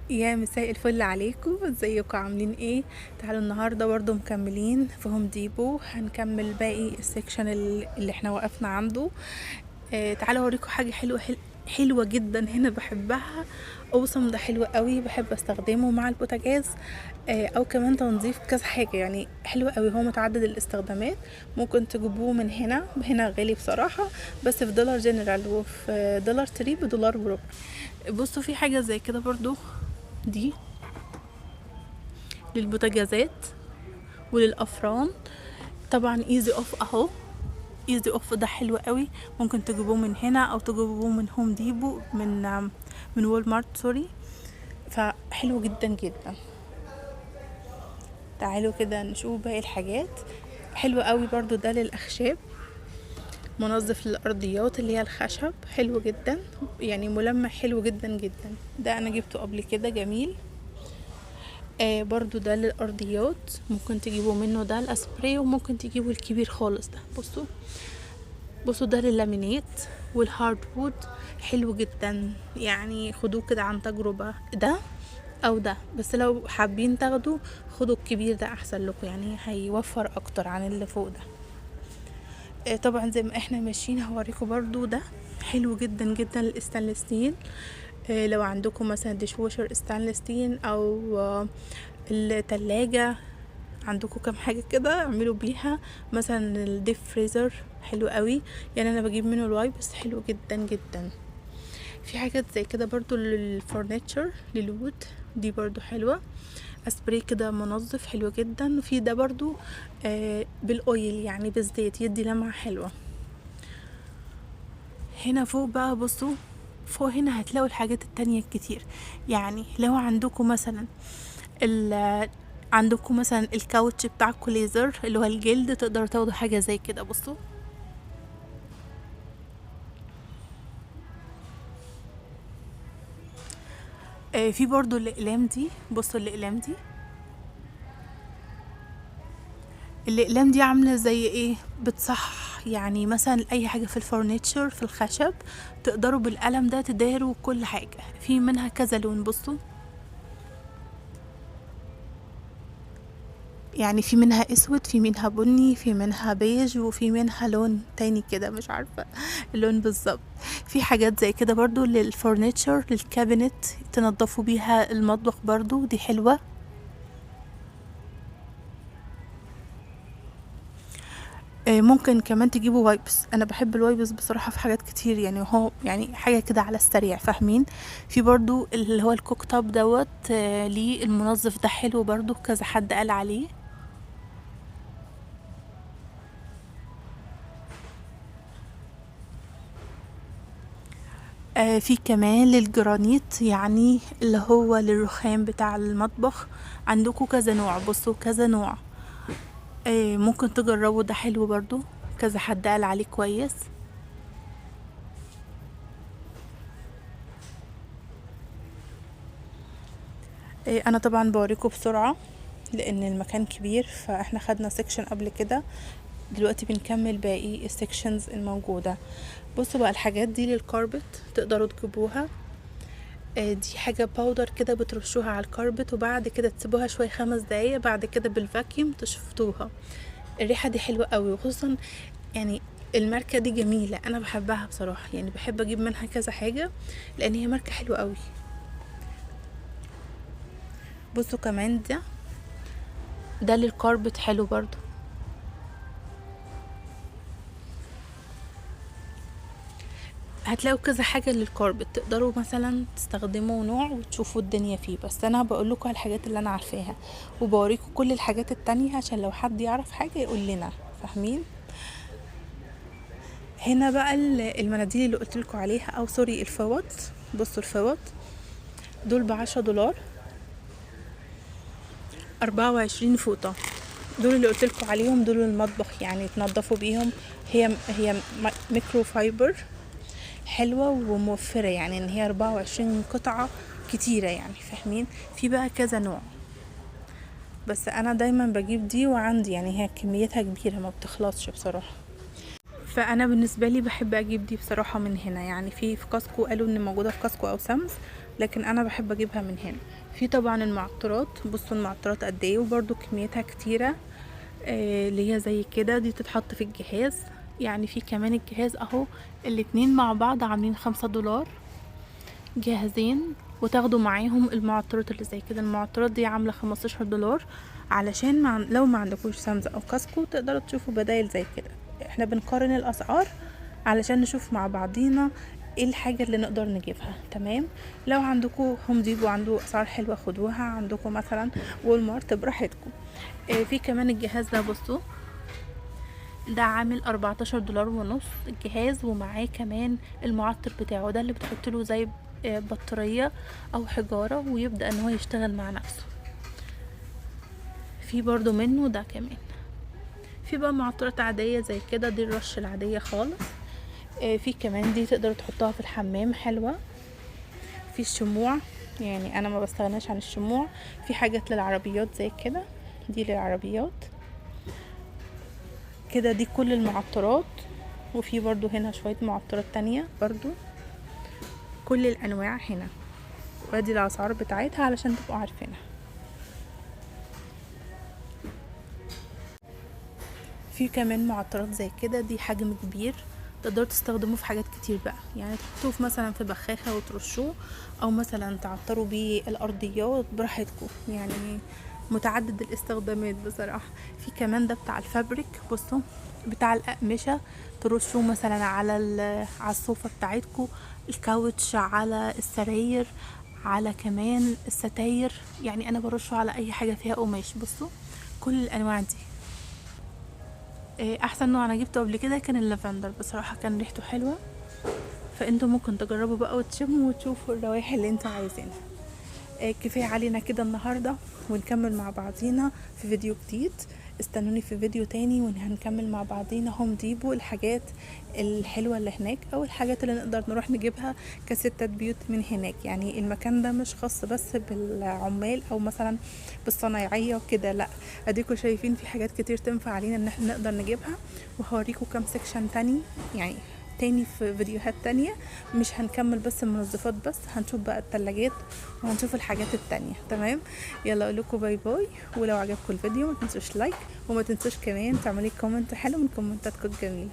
يا مساء الفل عليكم، ازيكم عاملين ايه؟ تعالوا النهارده برضو مكملين في هوم ديبو، هنكمل باقي السكشن اللي احنا وقفنا عنده. تعالوا اوريكم حاجه حلوه جدا هنا بحبها. اوسم ده حلو قوي، بحب استخدمه مع البوتاجاز. او كمان تنظيف كذا حاجه، يعني حلو قوي، هو متعدد الاستخدامات. ممكن تجيبوه من هنا غالي بصراحه، بس في دولار جنرال وفي دولار تري بدولار وربع. بصوا في حاجه زي كده برضو، دي للبوتاجازات وللافران. طبعا ايزي اوف اهو، ايزي اوف ده حلو قوي. ممكن تجيبوه من هنا او تجيبوه من هوم ديبو، من وول مارت سوري. فحلو جدا جدا. تعالوا كده نشوف باقي الحاجات. حلو قوي برضو ده للاخشاب، منظف للارضيات اللي هي الخشب، حلو جدا يعني، ملمع حلو جدا جدا. ده انا جبته قبل كده، جميل. برضو ده للارضيات، ممكن تجيبوا منه ده الاسبراي، وممكن تجيبوا الكبير خالص ده. بصوا ده لللامينيت والهارد وود، حلو جدا يعني. خدوه كده عن تجربة، ده او ده، بس لو حابين تاخدوا خدوا الكبير ده احسن لكم، يعني هيوفر اكتر عن اللي فوق ده. طبعا زي ما احنا ماشيين هوريكم برضو ده حلو جدا جدا، الستانلس ستيل. لو عندكم مثلا ديش ووشر ستانلس ستيل، او التلاجة عندكم كام حاجة كده اعملوا بيها. مثلا الديب فريزر حلو قوي، يعني انا بجيب منه الواي، بس حلو جدا جدا. في حاجات زي كده برضو للفورنيتشر للوود، دي برضو حلوة. اسبراي كده منظف حلو جدا. وفي ده برضو بالاويل، يعني بالزيت، يدي لمعة حلوة. هنا فوق بقى بصوا، فوق هنا هتلاقوا الحاجات التانية الكتير. يعني لو عندكم مثلا عندكم مثلا الكاوتش بتاعكم ليزر اللي هو الجلد، تقدروا تاخدوا حاجة زي كده. بصوا في برضو الاقلام دي، بصوا الاقلام دي عاملة زي ايه، بتصح يعني مثلا اي حاجة في الفurniture في الخشب، تقدروا بالقلم ده تداروا كل حاجة. في منها كذا لون، بصوا يعني في منها اسود، في منها بني، في منها بيج، وفي منها لون تاني كده مش عارفة اللون بالظبط. في حاجات زي كده برضو للفurniture للكابينت، تنضفوا بيها المطبخ برضو، دي حلوة. ممكن كمان تجيبوا وايبس، انا بحب الوايبس بصراحة في حاجات كتير، يعني هو يعني حاجة كده على السريع، فاهمين. في برضو اللي هو الكوك توب دوت، ليه المنظف ده حلو برضو، كذا حد قال عليه. في كمان للجرانيت، يعني اللي هو للرخام بتاع المطبخ. عندكم كذا نوع، بصوا كذا نوع. ممكن تجربوا ده حلو برضو، كذا حد قال عليه كويس. انا طبعا بوريكم بسرعة لان المكان كبير، فاحنا خدنا سيكشن قبل كده، دلوقتي بنكمل باقي السيكشنز الموجودة. بصوا بقى الحاجات دي للكاربت، تقدروا تجيبوها. دي حاجة باودر كده بترشوها على الكاربت، وبعد كده تسيبوها شوية 5 دقايق، بعد كده بالفاكيوم تشفطوها. الريحة دي حلوة قوي، وخصوصا يعني الماركة دي جميلة، انا بحبها بصراحة، يعني بحب اجيب منها كذا حاجة لان هي ماركة حلوة قوي. بصوا كمان ده للكاربت حلو برضو. هتلاقوا كذا حاجة للكاربت، تقدروا مثلا تستخدموا نوع وتشوفوا الدنيا فيه، بس انا بقول لكم على الحاجات اللي انا عارفاها، وبوريكم كل الحاجات التانية عشان لو حد يعرف حاجة يقول لنا، فاهمين. هنا بقى المناديل اللي قلت لكم عليها، او سوري الفوط. بصوا الفوط دول ب10 دولار، 24 فوطة. دول اللي قلت لكم عليهم، دول المطبخ يعني تنظفوا بيهم. هي ميكرو فايبر، حلوة وموفرة، يعني ان هي 24 قطعة كتيرة يعني، فاهمين. في بقى كذا نوع، بس انا دايما بجيب دي، وعندي يعني هي كميتها كبيرة ما بتخلصش بصراحة. فانا بالنسبة لي بحب اجيب دي بصراحة من هنا، يعني في كاسكو قالوا ان موجودة في كاسكو او سامز، لكن انا بحب اجيبها من هنا. في طبعا المعطرات، بصوا المعطرات قد ايه، وبرده كميتها كتيره. اللي هي زي كده دي تتحط في الجهاز. يعني في كمان الجهاز اهو، الاتنين مع بعض عاملين $5 جاهزين، وتاخدوا معاهم المعطرات اللي زي كده. المعطرات دي عاملة $15 علشان لو ما عندكوش سامزة او كاسكو تقدروا تشوفوا بدايل زي كده. احنا بنقارن الاسعار علشان نشوف مع بعضينا ايه الحاجة اللي نقدر نجيبها. تمام. لو عندكم هوم ديبو عنده اسعار حلوة خدوها، عندكم مثلا وول مارت براحتكم. في كمان الجهاز ده، بصوا ده عامل $14.50 الجهاز، ومعاه كمان المعطر بتاعه ده اللي بتحط له زي بطارية او حجارة ويبدأ ان هو يشتغل مع نفسه. في برضو منه ده كمان. في بقى معطرات عادية زي كده، دي الرش العادية خالص. في كمان دي تقدروا تحطوها في الحمام، حلوة. في الشموع، يعني انا ما بستغناش عن الشموع. في حاجات للعربيات زي كده، دي للعربيات كده. دي كل المعطرات. وفي برضو هنا شوية معطرات تانية برضو، كل الانواع هنا، وادي الاسعار بتاعتها علشان تبقوا عارفينها. في كمان معطرات زي كده، دي حجم كبير، تقدروا تستخدموه في حاجات كتير بقى. يعني تحطوه في مثلا في بخاخة وترشوه، او مثلا تعطروا بيه الارضيات براحتكم، يعني متعدد الاستخدامات بصراحة. في كمان ده بتاع الفابريك، بصوا بتاع الأقمشة، ترشوه مثلا على الصوفة بتاعتكم، الكاوتش، على السراير، على كمان الستاير. يعني انا برشه على اي حاجة فيها قماش. بصوا كل الانواع دي. احسن نوع انا جبته قبل كده كان اللافندر، بصراحة كان ريحته حلوة. فانتوا ممكن تجربوا بقى وتشموا وتشوفوا الروائح اللي انتوا عايزينها. كفاية علينا كده النهاردة، ونكمل مع بعضينا في فيديو جديد. استنوني في فيديو تاني وهنكمل مع بعضينا هوم ديبو، الحاجات الحلوة اللي هناك او الحاجات اللي نقدر نروح نجيبها كستات بيوت من هناك. يعني المكان ده مش خاص بس بالعمال او مثلا بالصنايعية وكده، لا، اديكوا شايفين في حاجات كتير تنفع علينا ان احنا نقدر نجيبها. وهوريكم كام سيكشن تاني، يعني تاني في فيديوهات تانية. مش هنكمل بس المنظفات بس، هنشوف بقى التلاجات وهنشوف الحاجات التانية. تمام. يلا اقول لكم باي باي. ولو عجبكم الفيديو ما تنسوش لايك، وما تنسوش كمان تعملي كومنت حلو من كومنتاتكم الجميلة.